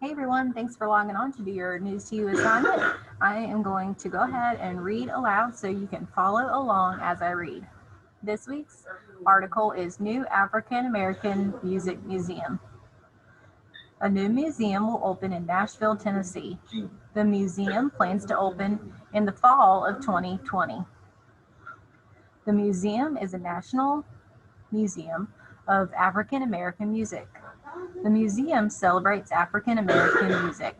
Hey everyone, thanks for logging on to do your News to You assignment. I am going to go ahead and read aloud so you can follow along as I read. This week's article is New African American Music Museum. A new museum will open in Nashville, Tennessee. The museum plans to open in the fall of 2020. The museum is a national museum of African American music. The museum celebrates African American music.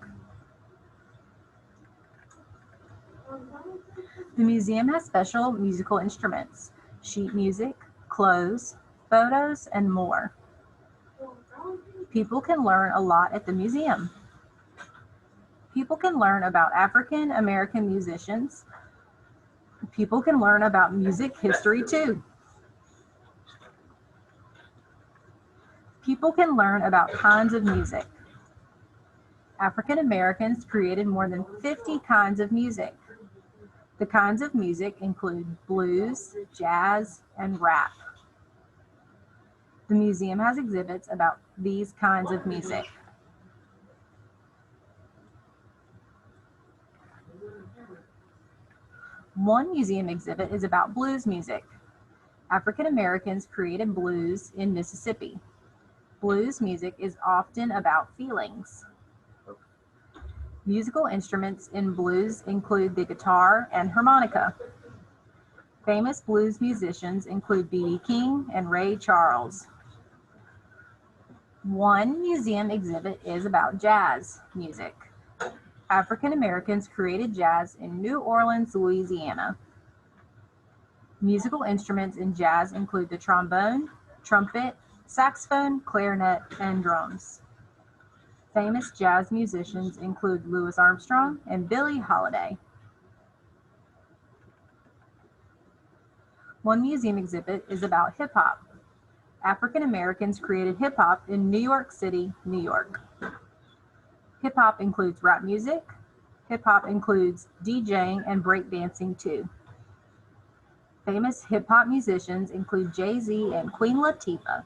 The museum has special musical instruments, sheet music, clothes, photos, and more. People can learn a lot at the museum. People can learn about African American musicians. People can learn about music history too. People can learn about kinds of music. African Americans created more than 50 kinds of music. The kinds of music include blues, jazz, and rap. The museum has exhibits about these kinds of music. One museum exhibit is about blues music. African Americans created blues in Mississippi. Blues music is often about feelings. Musical instruments in blues include the guitar and harmonica. Famous blues musicians include B.B. King and Ray Charles. One museum exhibit is about jazz music. African Americans created jazz in New Orleans, Louisiana. Musical instruments in jazz include the trombone, trumpet, saxophone, clarinet, and drums. Famous jazz musicians include Louis Armstrong and Billie Holiday. One museum exhibit is about hip hop. African Americans created hip hop in New York City, New York. Hip hop includes rap music. Hip hop includes DJing and breakdancing too. Famous hip hop musicians include Jay-Z and Queen Latifah.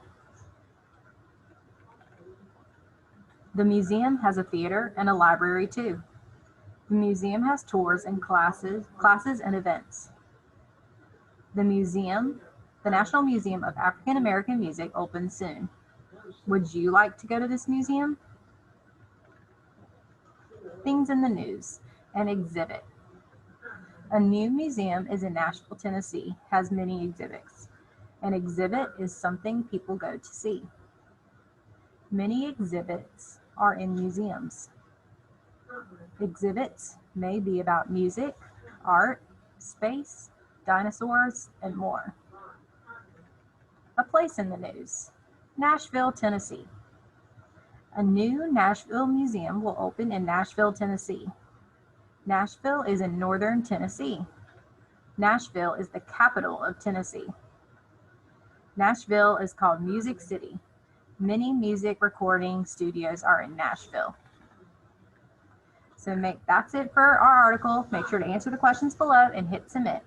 The museum has a theater and a library too. The museum has tours and classes and events. The National Museum of African American Music opens soon. Would you like to go to this museum? Things in the news. An exhibit. A new museum is in Nashville, Tennessee, has many exhibits. An exhibit is something people go to see. Many exhibits are in museums. Exhibits may be about music, art, space, dinosaurs, and more. A place in the news. Nashville, Tennessee. A new Nashville museum will open in Nashville, Tennessee. Nashville is in northern Tennessee. Nashville is the capital of Tennessee. Nashville is called Music City. Many music recording studios are in Nashville. So that's it for our article. Make sure to answer the questions below and hit submit.